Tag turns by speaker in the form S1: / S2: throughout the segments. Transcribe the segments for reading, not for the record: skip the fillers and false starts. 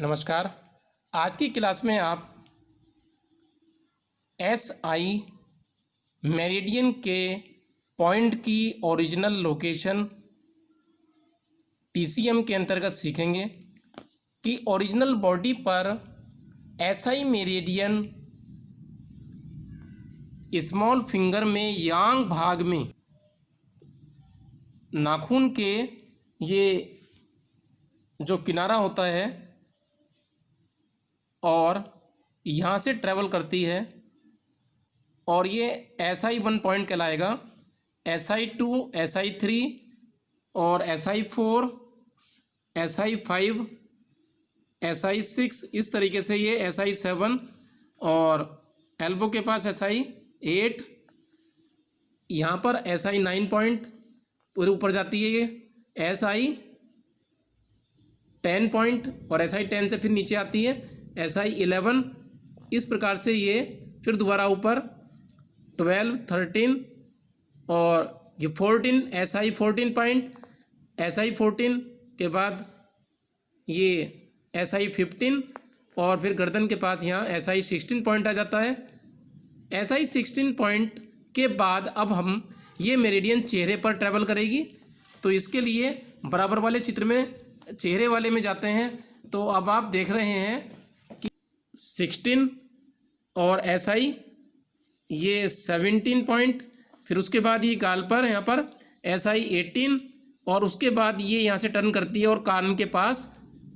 S1: नमस्कार। आज की क्लास में आप SI मेरिडियन के पॉइंट की ओरिजिनल लोकेशन TCM के अंतर्गत सीखेंगे कि ओरिजिनल बॉडी पर SI मेरिडियन स्मॉल फिंगर में यांग भाग में नाखून के ये जो किनारा होता है और यहाँ से ट्रेवल करती है और ये SI1 पॉइंट कहलाएगा। SI2, SI3 और SI4, SI5, SI6 इस तरीके से ये SI7 और एल्बो के पास SI8, यहाँ पर SI9 पॉइंट पूरे ऊपर जाती है, ये SI10 पॉइंट और SI10 से फिर नीचे आती है SI11। इस प्रकार से ये फिर दोबारा ऊपर 12, 13 और ये 14 SI14 पॉइंट, SI14 के बाद ये SI15 और फिर गर्दन के पास यहाँ SI16 पॉइंट आ जाता है। SI16 पॉइंट के बाद अब हम ये मेरिडियन चेहरे पर ट्रैवल करेगी, तो इसके लिए बराबर वाले चित्र में चेहरे वाले में जाते हैं। तो अब आप देख रहे हैं कि 16 और SI ये 17 पॉइंट, फिर उसके बाद ये गाल पर यहाँ पर SI18 और उसके बाद ये यहाँ से टर्न करती है और कान के पास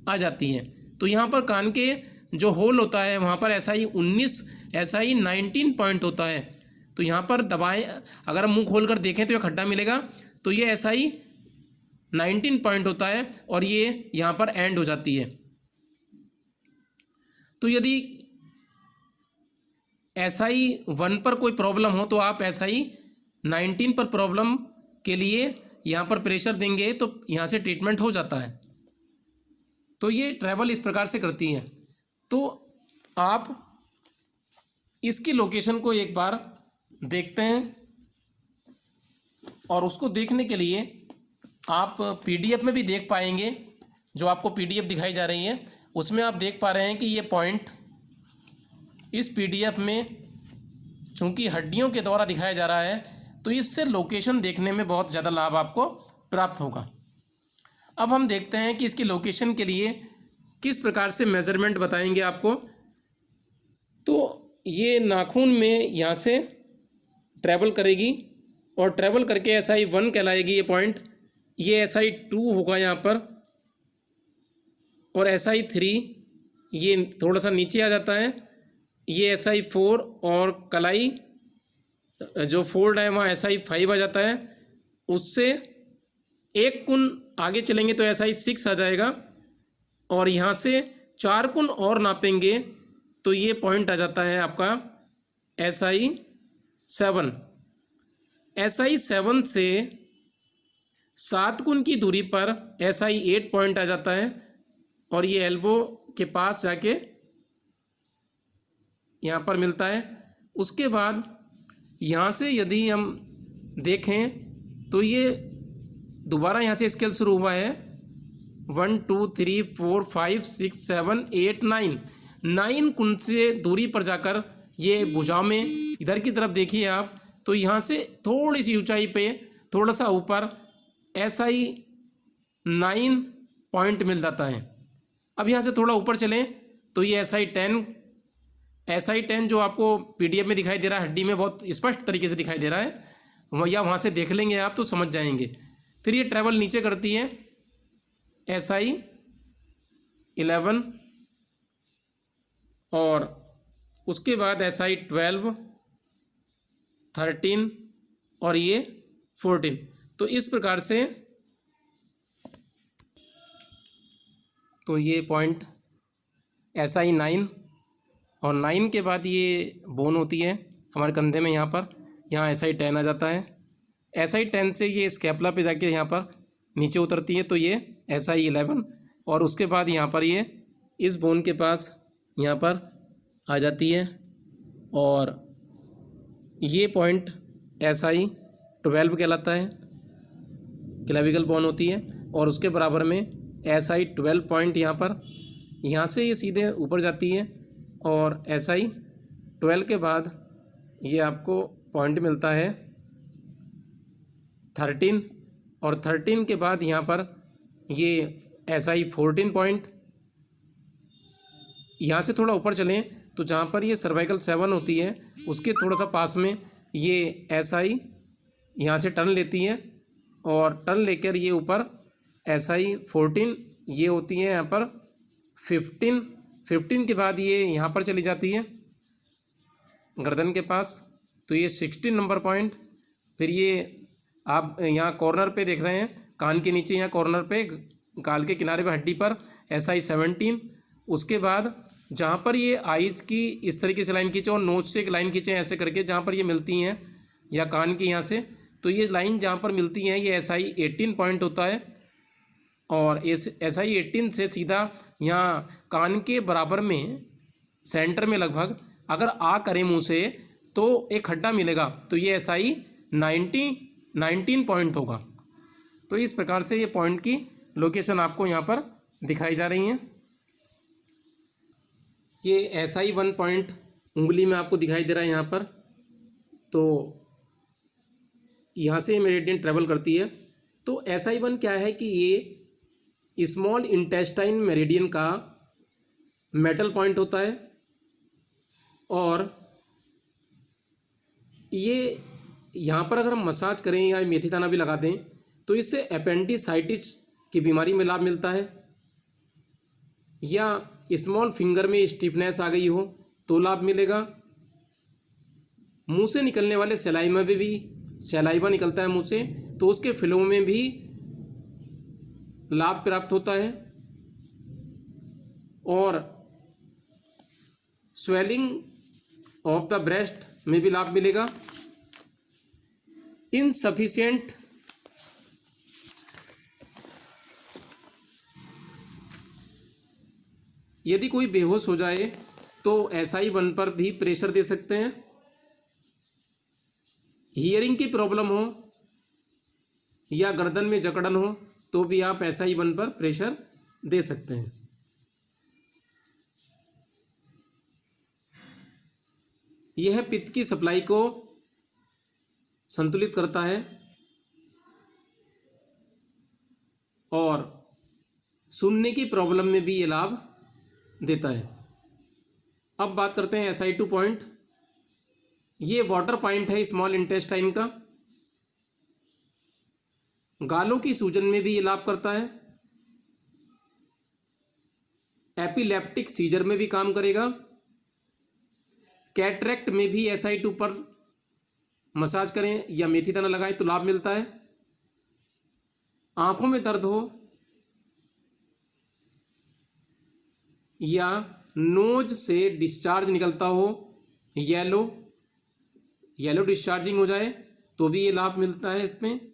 S1: आ जाती है। तो यहाँ पर कान के जो होल होता है वहाँ पर SI19, SI19 पॉइंट होता है। तो यहाँ पर दबाएं, अगर हम मुंह खोल कर देखें तो ये खड्डा मिलेगा, तो ये SI19 पॉइंट होता है और ये यहाँ पर एंड हो जाती है। तो यदि SI1 पर कोई प्रॉब्लम हो तो आप SI19 पर प्रॉब्लम के लिए यहाँ पर प्रेशर देंगे तो यहाँ से ट्रीटमेंट हो जाता है। तो ये ट्रैवल इस प्रकार से करती है। तो आप इसकी लोकेशन को एक बार देखते हैं और उसको देखने के लिए आप PDF में भी देख पाएंगे। जो आपको PDF दिखाई जा रही है उसमें आप देख पा रहे हैं कि ये पॉइंट इस PDF में चूंकि हड्डियों के द्वारा दिखाया जा रहा है तो इससे लोकेशन देखने में बहुत ज़्यादा लाभ आपको प्राप्त होगा। अब हम देखते हैं कि इसकी लोकेशन के लिए किस प्रकार से मेज़रमेंट बताएंगे आपको। तो ये नाखून में यहाँ से ट्रैवल करेगी और ट्रैवल करके SI1 कहलाएगी ये पॉइंट, ये SI2 होगा यहाँ पर और SI3 ये थोड़ा सा नीचे आ जाता है, ये SI4 और कलाई जो फोल्ड है वहाँ SI5 आ जाता है। उससे एक कुन आगे चलेंगे तो SI6 आ जाएगा और यहाँ से 4 कुन और नापेंगे तो ये पॉइंट आ जाता है आपका SI7। SI7 से 7 कुन की दूरी पर SI8 पॉइंट आ जाता है और ये एल्बो के पास जाके यहाँ पर मिलता है। उसके बाद यहाँ से यदि हम देखें तो ये दोबारा यहाँ से स्केल शुरू हुआ है 1 2 3 4 5 6 7 8 9 कुन से दूरी पर जाकर ये भुजाओं में इधर की तरफ देखिए आप, तो यहाँ से थोड़ी सी ऊंचाई पे थोड़ा सा ऊपर SI9 पॉइंट मिल जाता है। अब यहाँ से थोड़ा ऊपर चलें तो ये SI10 जो आपको PDF में दिखाई दे रहा है, हड्डी में बहुत स्पष्ट तरीके से दिखाई दे रहा है, या वहाँ से देख लेंगे आप तो समझ जाएंगे। फिर ये ट्रैवल नीचे करती है SI11 और उसके बाद SI12, 13 और ये 14। तो इस प्रकार से तो ये पॉइंट SI9 और 9 के बाद ये बोन होती है हमारे कंधे में, यहाँ SI10 आ जाता है। SI10 से ये स्कैपुला पे जाके यहाँ पर नीचे उतरती है तो ये SI11 और उसके बाद यहाँ पर ये इस बोन के पास यहाँ पर आ जाती है और ये पॉइंट SI12 कहलाता है, क्लेविकल बोन होती है। और उसके बराबर में SI12 पॉइंट यहाँ पर यहाँ से ये सीधे ऊपर जाती है और SI 12 के बाद ये आपको पॉइंट मिलता है 13 और 13 के बाद यहाँ पर ये SI 14 पॉइंट। यहाँ से थोड़ा ऊपर चलें तो जहाँ पर ये सर्वाइकल 7 होती है उसके थोड़ा सा पास में ये SI यहाँ से टर्न लेती है और टर्न लेकर ये ऊपर SI 14 ये होती है यहाँ पर 15 के बाद ये यहाँ पर चली जाती है गर्दन के पास, तो ये 16 नंबर पॉइंट। फिर ये आप यहाँ कॉर्नर पे देख रहे हैं, कान के नीचे यहाँ कॉर्नर पे गाल के किनारे पे हड्डी पर SI 17। उसके बाद जहाँ पर ये आइज़ की इस तरीके से लाइन खींचे और नोच से एक लाइन खींचे ऐसे करके जहाँ पर ये मिलती हैं या कान की यहाँ से, तो ये लाइन जहाँ पर मिलती हैं ये SI 18 पॉइंट होता है। और इस SI 18 से सीधा यहाँ कान के बराबर में सेंटर में लगभग अगर आ करें मुँह से तो एक खड्डा मिलेगा, तो ये SI 19 पॉइंट होगा। तो इस प्रकार से ये पॉइंट की लोकेशन आपको यहाँ पर दिखाई जा रही हैं। ये SI 1 पॉइंट उंगली में आपको दिखाई दे रहा है यहाँ पर, तो यहाँ से मेरिडियन ट्रेवल करती है। तो SI 1 क्या है कि ये स्मॉल इंटेस्टाइन मेरिडियन का मेटल पॉइंट होता है और ये यहाँ पर अगर हम मसाज करें या मेथी दाना भी लगा दें तो इससे अपेंडिसाइटिस की बीमारी में लाभ मिलता है, या स्मॉल फिंगर में स्टिफनेस आ गई हो तो लाभ मिलेगा। मुंह से निकलने वाले सलाइवा में भी सलाइवा निकलता है मुंह से, तो उसके फ्लो में भी लाभ प्राप्त होता है। और स्वेलिंग ऑफ द ब्रेस्ट में भी लाभ मिलेगा। इनसफिशिएंट यदि कोई बेहोश हो जाए तो SI 1 पर भी प्रेशर दे सकते हैं। हियरिंग की प्रॉब्लम हो या गर्दन में जकड़न हो तो भी आप SI 1 पर प्रेशर दे सकते हैं। यह पित्त की सप्लाई को संतुलित करता है और सुनने की प्रॉब्लम में भी ये लाभ देता है। अब बात करते हैं SI 2 पॉइंट। ये वाटर पॉइंट है स्मॉल इंटेस्टाइन का। गालों की सूजन में भी ये लाभ करता है। एपिलेप्टिक सीजर में भी काम करेगा। कैटरेक्ट में भी SI 2 पर मसाज करें या मेथी दाना लगाएं तो लाभ मिलता है। आंखों में दर्द हो या नोज से डिस्चार्ज निकलता हो, येलो डिस्चार्जिंग हो जाए तो भी ये लाभ मिलता है इसमें।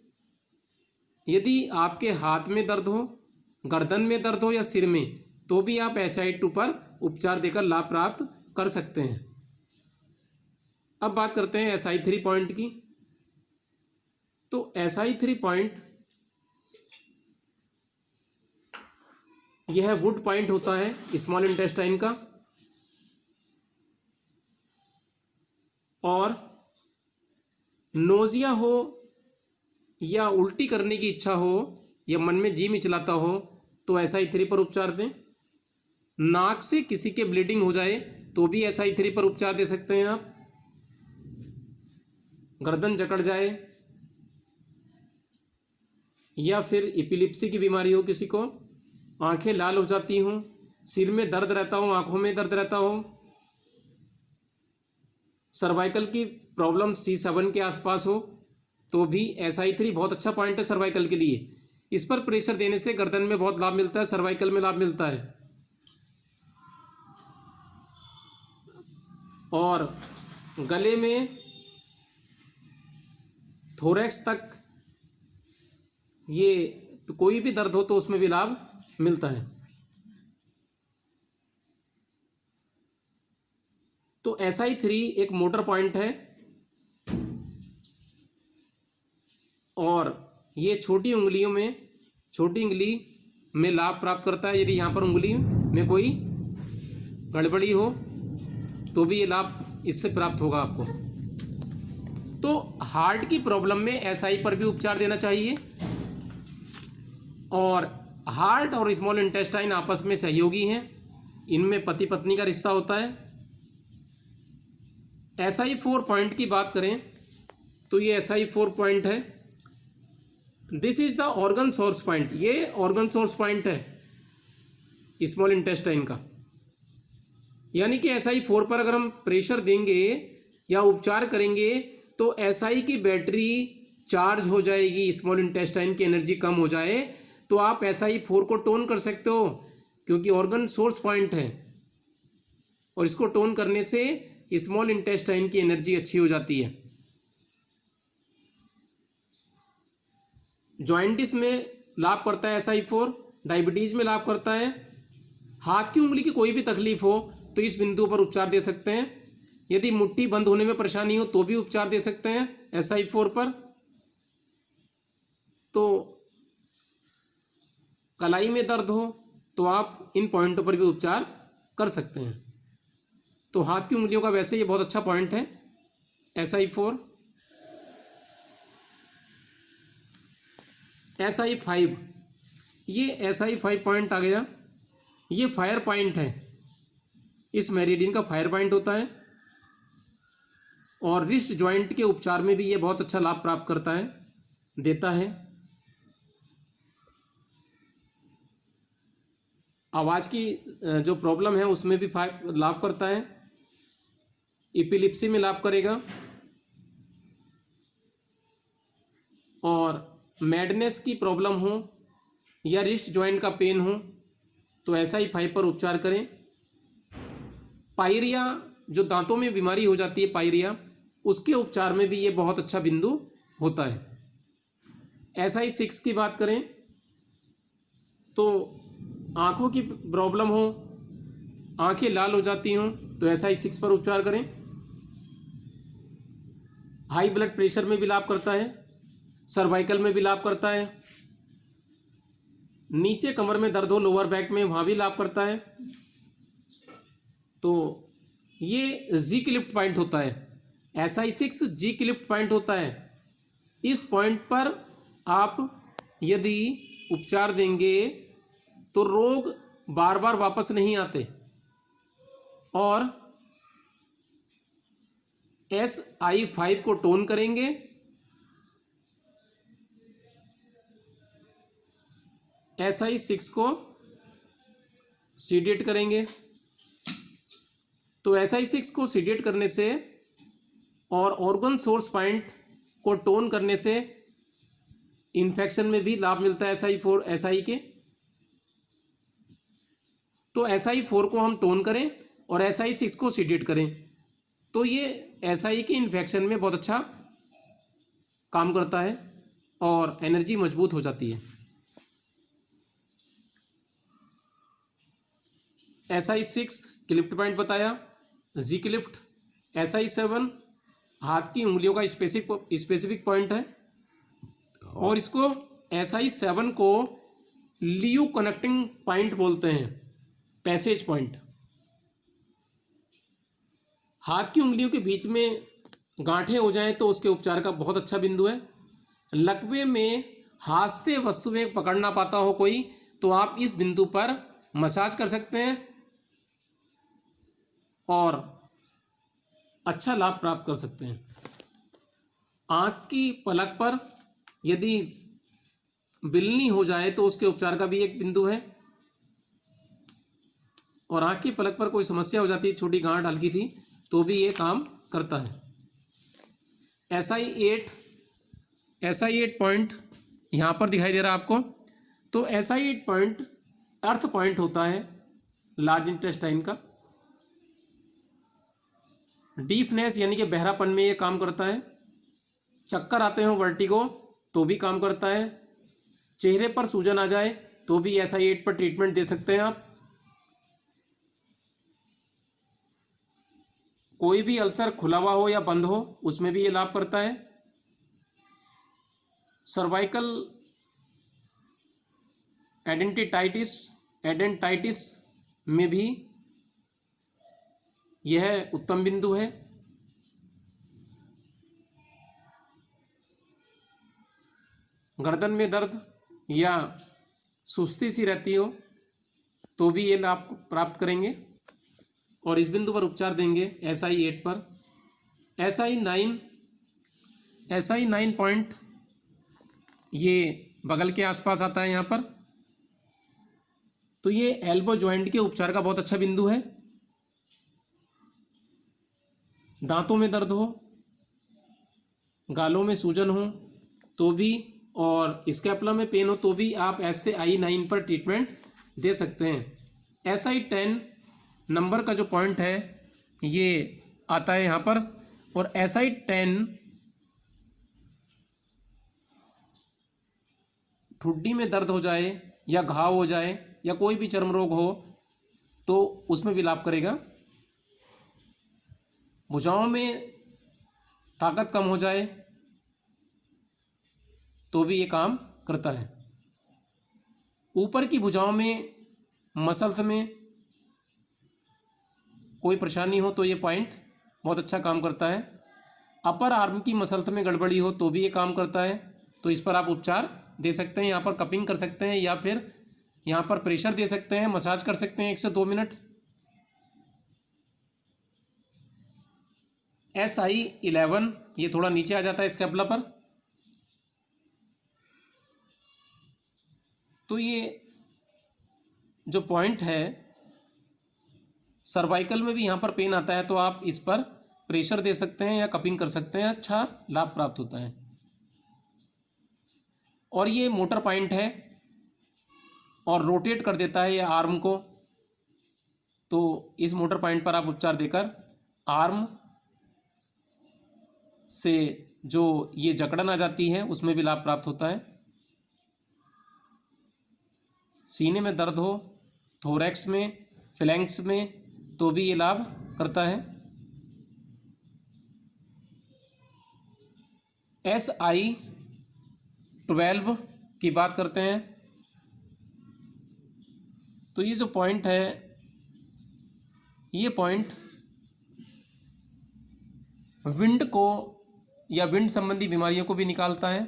S1: यदि आपके हाथ में दर्द हो, गर्दन में दर्द हो या सिर में, तो भी आप SI 2 पर उपचार देकर लाभ प्राप्त कर सकते हैं। अब बात करते हैं SI 3 पॉइंट की। तो SI 3 पॉइंट यह वुड पॉइंट होता है स्मॉल इंटेस्टाइन का। और नोजिया हो या उल्टी करने की इच्छा हो या मन में जी मिचलाता हो तो SI 3 पर उपचार दें। नाक से किसी के ब्लीडिंग हो जाए तो भी SI 3 पर उपचार दे सकते हैं आप। गर्दन जकड़ जाए या फिर एपिलेप्सी की बीमारी हो किसी को, आंखें लाल हो जाती हों, सिर में दर्द रहता हो, आंखों में दर्द रहता हो, सर्वाइकल की प्रॉब्लम C7 के आसपास हो, तो भी SI 3 बहुत अच्छा पॉइंट है सर्वाइकल के लिए। इस पर प्रेशर देने से गर्दन में बहुत लाभ मिलता है, सर्वाइकल में लाभ मिलता है। और गले में थोरैक्स तक ये तो कोई भी दर्द हो तो उसमें भी लाभ मिलता है। तो SI 3 एक मोटर पॉइंट है और ये छोटी उंगली में लाभ प्राप्त करता है। यदि यहाँ पर उंगली में कोई गड़बड़ी हो तो भी ये लाभ इससे प्राप्त होगा आपको। तो हार्ट की प्रॉब्लम में एसआई पर भी उपचार देना चाहिए। और हार्ट और स्मॉल इंटेस्टाइन आपस में सहयोगी हैं, इनमें पति पत्नी का रिश्ता होता है। SI4 पॉइंट की बात करें तो ये SI4 पॉइंट है। This is the organ source point, ये ऑर्गन सोर्स पॉइंट है स्मॉल इंटेस्टाइन का। यानी कि SI4 पर अगर हम प्रेशर देंगे या उपचार करेंगे तो SI की बैटरी चार्ज हो जाएगी, स्मॉल इंटेस्टाइन की एनर्जी कम हो जाए तो आप SI4 को टोन कर सकते हो, क्योंकि ऑर्गन सोर्स पॉइंट है और इसको टोन करने से स्मॉल इंटेस्टाइन की एनर्जी अच्छी हो जाती है। जॉइंटिस में लाभ करता है SI4, डायबिटीज में लाभ करता है। हाथ की उंगली की कोई भी तकलीफ हो तो इस बिंदु पर उपचार दे सकते हैं। यदि मुट्ठी बंद होने में परेशानी हो तो भी उपचार दे सकते हैं SI4 पर। तो कलाई में दर्द हो तो आप इन पॉइंटों पर भी उपचार कर सकते हैं। तो हाथ की उंगलियों का वैसे ये बहुत अच्छा पॉइंट है SI4। SI5, ये SI5 पॉइंट आ गया, ये फायर पॉइंट है, इस मेरिडियन का फायर पॉइंट होता है और रिस्ट जॉइंट के उपचार में भी ये बहुत अच्छा लाभ प्राप्त करता है, देता है। आवाज़ की जो प्रॉब्लम है उसमें भी लाभ करता है, एपिलिप्सी में लाभ करेगा और मैडनेस की प्रॉब्लम हो या रिस्ट जॉइंट का पेन हो तो SI5 पर उपचार करें। पायरिया, जो दांतों में बीमारी हो जाती है पायरिया, उसके उपचार में भी ये बहुत अच्छा बिंदु होता है। SI6 की बात करें तो आँखों की प्रॉब्लम हो, आँखें लाल हो जाती हों तो SI6 पर उपचार करें। हाई ब्लड प्रेशर में भी लाभ करता है, सर्वाइकल में भी लाभ करता है, नीचे कमर में दर्द हो लोअर बैक में वहाँ भी लाभ करता है। तो ये जी क्लिफ्ट पॉइंट होता है, SI6 जी क्लिफ्ट पॉइंट होता है। इस पॉइंट पर आप यदि उपचार देंगे तो रोग बार बार वापस नहीं आते और SI5 को टोन करेंगे, SI6 को सीडेट करेंगे। तो SI6 को सीडेट करने से और ऑर्गन सोर्स पॉइंट को टोन करने से इन्फेक्शन में भी लाभ मिलता है SI के। तो SI4 को हम टोन करें और SI6 को सीडेट करें तो ये SI के इन्फेक्शन में बहुत अच्छा काम करता है और एनर्जी मजबूत हो जाती है। SI6 क्लिफ्ट पॉइंट बताया, जी क्लिफ्ट। SI7 हाथ की उंगलियों का स्पेसिफिक पॉइंट है और इसको SI7 को लियू कनेक्टिंग पॉइंट बोलते हैं, पैसेज पॉइंट। हाथ की उंगलियों के बीच में गांठें हो जाएं तो उसके उपचार का बहुत अच्छा बिंदु है। लकवे में हाथ से वस्तुएं पकड़ ना पाता हो कोई तो आप इस बिंदु पर मसाज कर सकते हैं और अच्छा लाभ प्राप्त कर सकते हैं। आँख की पलक पर यदि बिलनी हो जाए तो उसके उपचार का भी एक बिंदु है और आँख की पलक पर कोई समस्या हो जाती है, छोटी गांठ हल्की थी, तो भी ये काम करता है। SI8 पॉइंट यहाँ पर दिखाई दे रहा है आपको। तो SI8 पॉइंट अर्थ पॉइंट होता है लार्ज इंटेस्टाइन का। डीपनेस यानी कि बहरापन में ये काम करता है। चक्कर आते हो, वर्टिगो, तो भी काम करता है। चेहरे पर सूजन आ जाए तो भी SI8 पर ट्रीटमेंट दे सकते हैं आप। कोई भी अल्सर खुला हुआ हो या बंद हो उसमें भी ये लाभ करता है। सर्वाइकल एडेंटाइटिस में भी यह उत्तम बिंदु है। गर्दन में दर्द या सुस्ती सी रहती हो तो भी ये लाभ प्राप्त करेंगे और इस बिंदु पर उपचार देंगे SI8 पर। SI9 पॉइंट ये बगल के आसपास आता है यहाँ पर, तो ये एल्बो जॉइंट के उपचार का बहुत अच्छा बिंदु है। दांतों में दर्द हो, गालों में सूजन हो तो भी, और स्कैपुला में पेन हो तो भी आप SI9 पर ट्रीटमेंट दे सकते हैं। SI10 नंबर का जो पॉइंट है ये आता है यहाँ पर, और SI10 ठुड्डी में दर्द हो जाए या घाव हो जाए या कोई भी चर्म रोग हो तो उसमें भी लाभ करेगा। भुजाओं में ताकत कम हो जाए तो भी ये काम करता है। ऊपर की भुजाओं में मसल्स में कोई परेशानी हो तो ये पॉइंट बहुत अच्छा काम करता है। अपर आर्म की मसल्स में गड़बड़ी हो तो भी ये काम करता है, तो इस पर आप उपचार दे सकते हैं। यहाँ पर कपिंग कर सकते हैं या फिर यहाँ पर प्रेशर दे सकते हैं, मसाज कर सकते हैं 1 से 2 मिनट। SI11 ये थोड़ा नीचे आ जाता है स्कैपुला पर, तो ये जो पॉइंट है सर्वाइकल में भी यहाँ पर पेन आता है तो आप इस पर प्रेशर दे सकते हैं या कपिंग कर सकते हैं, अच्छा लाभ प्राप्त होता है। और ये मोटर पॉइंट है और रोटेट कर देता है ये आर्म को, तो इस मोटर पॉइंट पर आप उपचार देकर आर्म से जो ये जकड़न आ जाती है उसमें भी लाभ प्राप्त होता है। सीने में दर्द हो, थोरैक्स में, फ्लैंक्स में तो भी ये लाभ करता है। SI12 की बात करते हैं तो ये जो पॉइंट है ये पॉइंट विंड को या विंड संबंधी बीमारियों को भी निकालता है।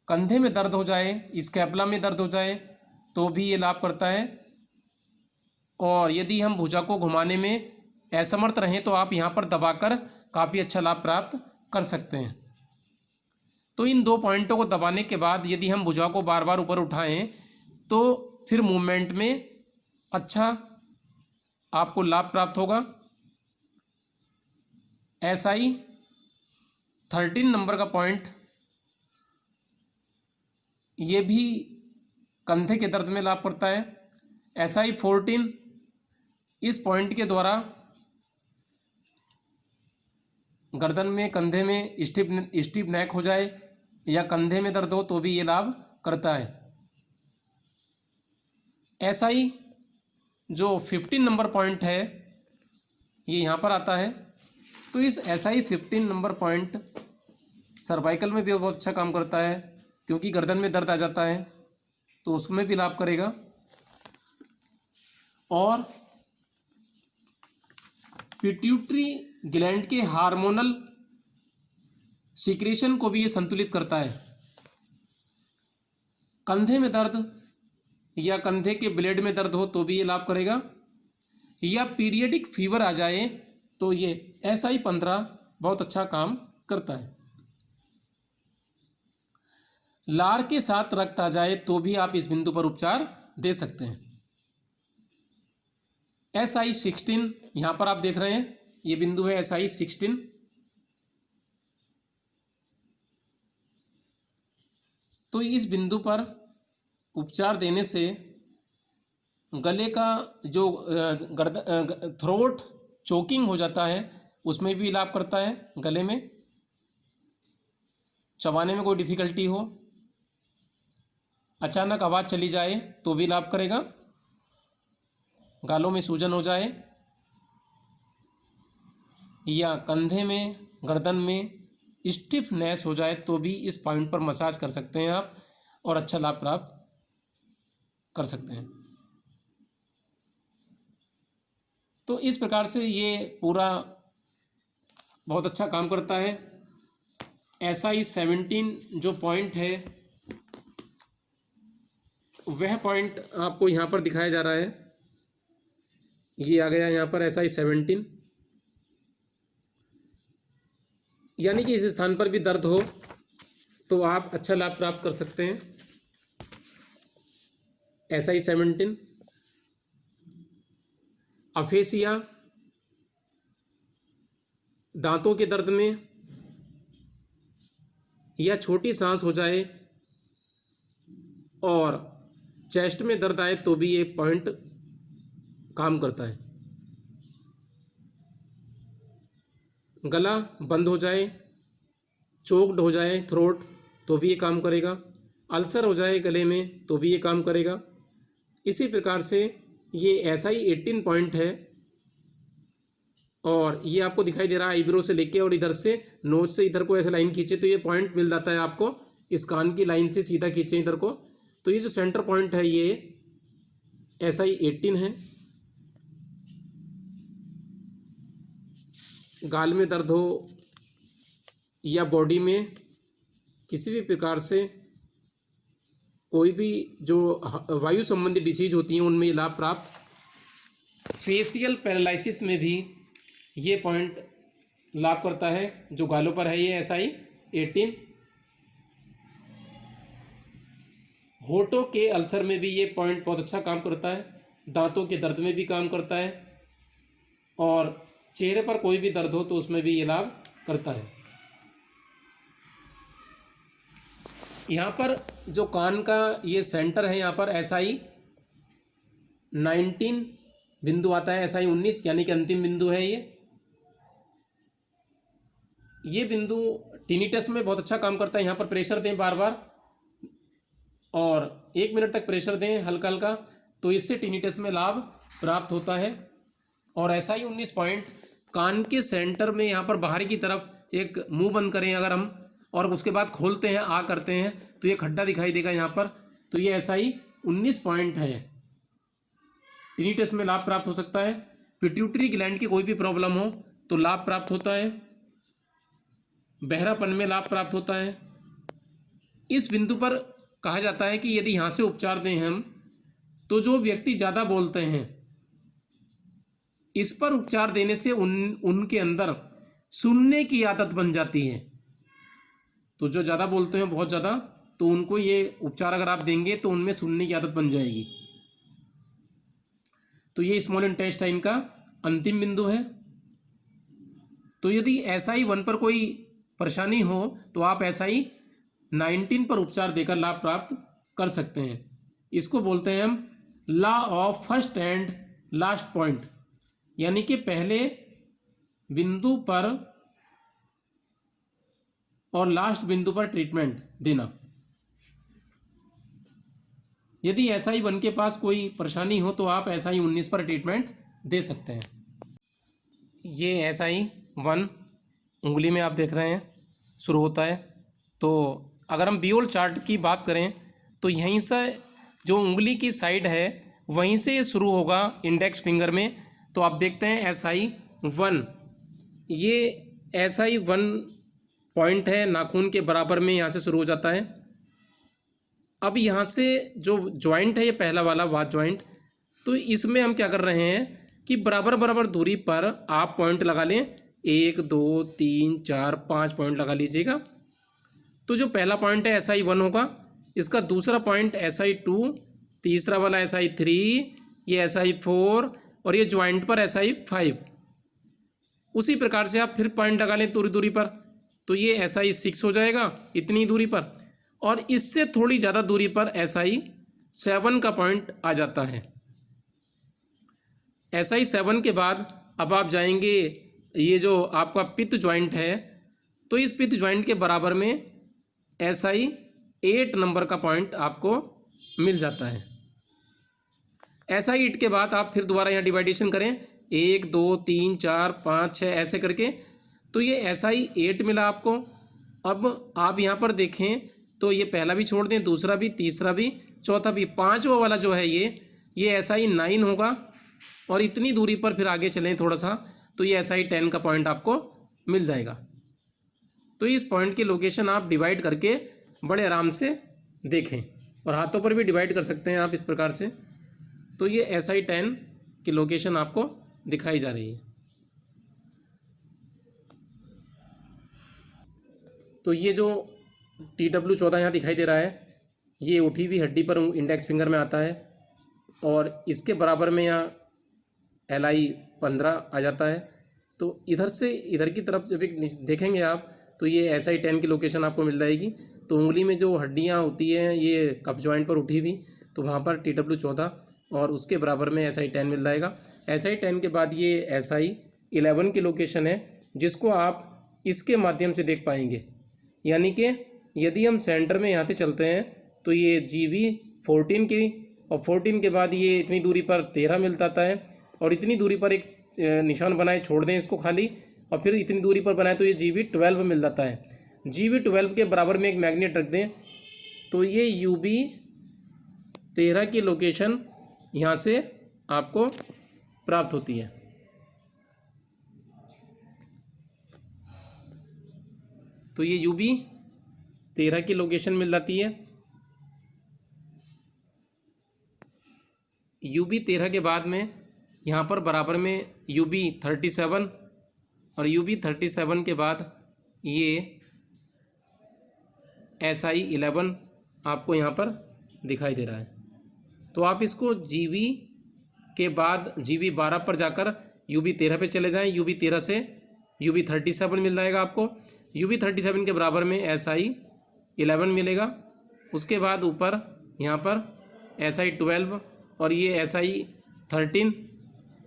S1: कंधे में दर्द हो जाए, स्कैपुला में दर्द हो जाए तो भी ये लाभ करता है। और यदि हम भुजा को घुमाने में असमर्थ रहें तो आप यहाँ पर दबाकर काफ़ी अच्छा लाभ प्राप्त कर सकते हैं। तो इन 2 पॉइंटों को दबाने के बाद यदि हम भुजा को बार बार ऊपर उठाएं तो फिर मूवमेंट में अच्छा आपको लाभ प्राप्त होगा। SI13 नंबर का पॉइंट ये भी कंधे के दर्द में लाभ करता है। SI14 इस पॉइंट के द्वारा गर्दन में, कंधे में स्टिफ नेक हो जाए या कंधे में दर्द हो तो भी ये लाभ करता है। SI जो 15 नंबर पॉइंट है ये यहाँ पर आता है, तो इस SI15 नंबर पॉइंट सर्वाइकल में भी बहुत अच्छा काम करता है क्योंकि गर्दन में दर्द आ जाता है तो उसमें भी लाभ करेगा। और पिट्यूटरी ग्लैंड के हार्मोनल सीक्रेशन को भी ये संतुलित करता है। कंधे में दर्द या कंधे के ब्लेड में दर्द हो तो भी ये लाभ करेगा, या पीरियडिक फीवर आ जाए तो ये SI15 बहुत अच्छा काम करता है। लार के साथ रक्त आ जाए तो भी आप इस बिंदु पर उपचार दे सकते हैं। SI16 यहाँ पर आप देख रहे हैं, ये बिंदु है SI16। तो इस बिंदु पर उपचार देने से गले का जो थ्रोट चोकिंग हो जाता है उसमें भी लाभ करता है। गले में चबाने में कोई डिफ़िकल्टी हो, अचानक आवाज़ चली जाए तो भी लाभ करेगा। गालों में सूजन हो जाए या कंधे में, गर्दन में स्टिफनेस हो जाए तो भी इस पॉइंट पर मसाज कर सकते हैं आप और अच्छा लाभ प्राप्त कर सकते हैं। तो इस प्रकार से ये पूरा बहुत अच्छा काम करता है। SI-17 जो पॉइंट है वह पॉइंट आपको यहाँ पर दिखाया जा रहा है। ये आ गया यहाँ पर SI-17, यानी कि इस स्थान पर भी दर्द हो तो आप अच्छा लाभ प्राप्त कर सकते हैं। SI-17 अफेसिया, दांतों के दर्द में या छोटी सांस हो जाए और चेस्ट में दर्द आए तो भी ये पॉइंट काम करता है। गला बंद हो जाए, चोक्ड हो जाए थ्रोट तो भी ये काम करेगा। अल्सर हो जाए गले में तो भी ये काम करेगा। इसी प्रकार से ये SI-18 पॉइंट है और ये आपको दिखाई दे रहा है आईब्रो से लेके और इधर से नोज से इधर को ऐसे लाइन खींचे तो ये पॉइंट मिल जाता है आपको। इस कान की लाइन से सीधा खींचे इधर को तो ये जो सेंटर पॉइंट है ये SI-18 है। गाल में दर्द हो या बॉडी में किसी भी प्रकार से कोई भी जो वायु संबंधी डिसीज होती हैं उनमें लाभ प्राप्त। फेशियल पैरालिसिस में भी ये पॉइंट लाभ करता है जो गालों पर है ये SI-18। होठों के अल्सर में भी ये पॉइंट बहुत अच्छा काम करता है। दांतों के दर्द में भी काम करता है और चेहरे पर कोई भी दर्द हो तो उसमें भी ये लाभ करता है। यहाँ पर जो कान का ये सेंटर है यहाँ पर SI-19 बिंदु आता है, SI-19 यानी कि अंतिम बिंदु है ये बिंदु टिनिटस में बहुत अच्छा काम करता है। यहाँ पर प्रेशर दें बार बार और 1 मिनट तक प्रेशर दें हल्का हल्का तो इससे टिनिटस में लाभ प्राप्त होता है। और SI-19 पॉइंट कान के सेंटर में यहाँ पर बाहर की तरफ एक मुंह बंद करें अगर हम और उसके बाद खोलते हैं आ करते हैं तो ये खड्डा दिखाई देगा यहाँ पर, तो ये SI-19 पॉइंट है। टिनिटस में लाभ प्राप्त हो सकता है। पिट्यूटरी ग्लैंड की कोई भी प्रॉब्लम हो तो लाभ प्राप्त होता है। बहरापन में लाभ प्राप्त होता है। इस बिंदु पर कहा जाता है कि यदि यहाँ से उपचार दें हम तो जो व्यक्ति ज़्यादा बोलते हैं इस पर उपचार देने से उनके अंदर सुनने की आदत बन जाती है। तो जो ज़्यादा बोलते हैं बहुत ज़्यादा तो उनको ये उपचार अगर आप देंगे तो उनमें सुनने की आदत बन जाएगी। तो ये स्मॉल इंटेस्टाइन का अंतिम बिंदु है। तो यदि SI-1 पर कोई परेशानी हो तो आप SI-19 पर उपचार देकर लाभ प्राप्त कर सकते हैं। इसको बोलते हैं हम law of first and last point, यानी कि पहले बिंदु पर और लास्ट बिंदु पर ट्रीटमेंट देना। यदि SI-1 के पास कोई परेशानी हो तो आप SI-19 पर ट्रीटमेंट दे सकते हैं। ये SI-1 उंगली में आप देख रहे हैं शुरू होता है। तो अगर हम बियोल चार्ट की बात करें तो यहीं से जो उंगली की साइड है वहीं से ये शुरू होगा इंडेक्स फिंगर में। तो आप देखते हैं SI-1, ये SI-1 पॉइंट है नाखून के बराबर में, यहाँ से शुरू हो जाता है। अब यहाँ से जो जॉइंट है ये पहला वाला वाच जॉइंट, तो इसमें हम क्या कर रहे हैं कि बराबर बराबर दूरी पर आप पॉइंट लगा लें। 1 2 3 4 5 पॉइंट लगा लीजिएगा। तो जो पहला पॉइंट है SI-1 होगा, इसका दूसरा पॉइंट SI-2, तीसरा वाला SI-3, ये SI-4 और ये जॉइंट पर SI-5। उसी प्रकार से आप फिर पॉइंट लगा लें दूरी दूरी पर, तो ये SI-6 हो जाएगा इतनी दूरी पर। और इससे थोड़ी ज़्यादा दूरी पर SI-7 का पॉइंट आ जाता है। SI-7 के बाद अब आप जाएंगे, ये जो आपका पित्त जॉइंट है, तो इस पित्त जॉइंट के बराबर में SI-8 नंबर का पॉइंट आपको मिल जाता है। SI-8 के बाद आप फिर दोबारा यहाँ डिवाइडेशन करें 1 2 3 4 5 6 ऐसे करके, तो ये SI-8 मिला आपको। अब आप यहाँ पर देखें तो ये पहला भी छोड़ दें, दूसरा भी, तीसरा भी, चौथा भी, पांचवा वाला जो है ये SI-9 होगा। और इतनी दूरी पर फिर आगे चलें थोड़ा सा तो ये SI10 का पॉइंट आपको मिल जाएगा। तो इस पॉइंट की लोकेशन आप डिवाइड करके बड़े आराम से देखें, और हाथों पर भी डिवाइड कर सकते हैं आप इस प्रकार से। तो ये SI10 की लोकेशन आपको दिखाई जा रही है। तो ये जो TW14 यहाँ दिखाई दे रहा है, ये उठी हुई हड्डी पर इंडेक्स फिंगर में आता है, और इसके बराबर में यहाँ LI15 आ जाता है। तो इधर से इधर की तरफ जब एक देखेंगे आप तो ये SI10 की लोकेशन आपको मिल जाएगी। तो उंगली में जो हड्डियाँ होती हैं ये कप जॉइंट पर उठी हुई, तो वहाँ पर TW14 और उसके बराबर में SI10 मिल जाएगा। SI10 के बाद ये SI11 की लोकेशन है, जिसको आप इसके माध्यम से देख पाएंगे। यानी कि यदि हम सेंटर में यहाँ से चलते हैं तो ये GB14 की, और 14 के बाद ये इतनी दूरी पर 13 मिल जाता है, और इतनी दूरी पर एक निशान बनाए छोड़ दें इसको खाली, और फिर इतनी दूरी पर बनाए तो ये GB12 मिल जाता है। GB12 के बराबर में एक मैग्नेट रख दें तो ये UB13 की लोकेशन यहाँ से आपको प्राप्त होती है। तो ये UB13 की लोकेशन मिल जाती है। UB13 के बाद में यहाँ पर बराबर में UB37, और UB37 के बाद ये SI11 आपको यहाँ पर दिखाई दे रहा है। तो आप इसको GB के बाद GB12 पर जाकर UB13 पे चले जाएं। UB13 से UB37 मिल जाएगा आपको। UB37 के बराबर में SI11 मिलेगा। उसके बाद ऊपर यहाँ पर SI12 और ये SI13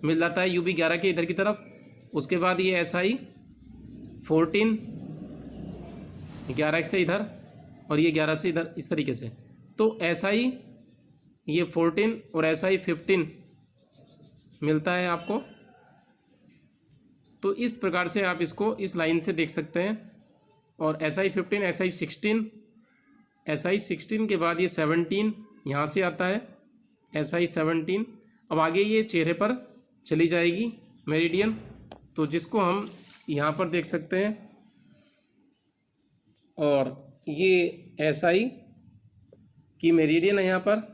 S1: मिल जाता है UB11 के इधर की तरफ। उसके बाद ये SI14 11 से इधर, और ये 11 से इधर, इस तरीके से। तो ये 14 और SI15 मिलता है आपको। तो इस प्रकार से आप इसको इस लाइन से देख सकते हैं। और SI15 SI16 के बाद ये 17 यहाँ से आता है SI17। अब आगे ये चेहरे पर चली जाएगी मेरिडियन, तो जिसको हम यहाँ पर देख सकते हैं। और ये SI की मेरिडियन है यहाँ पर,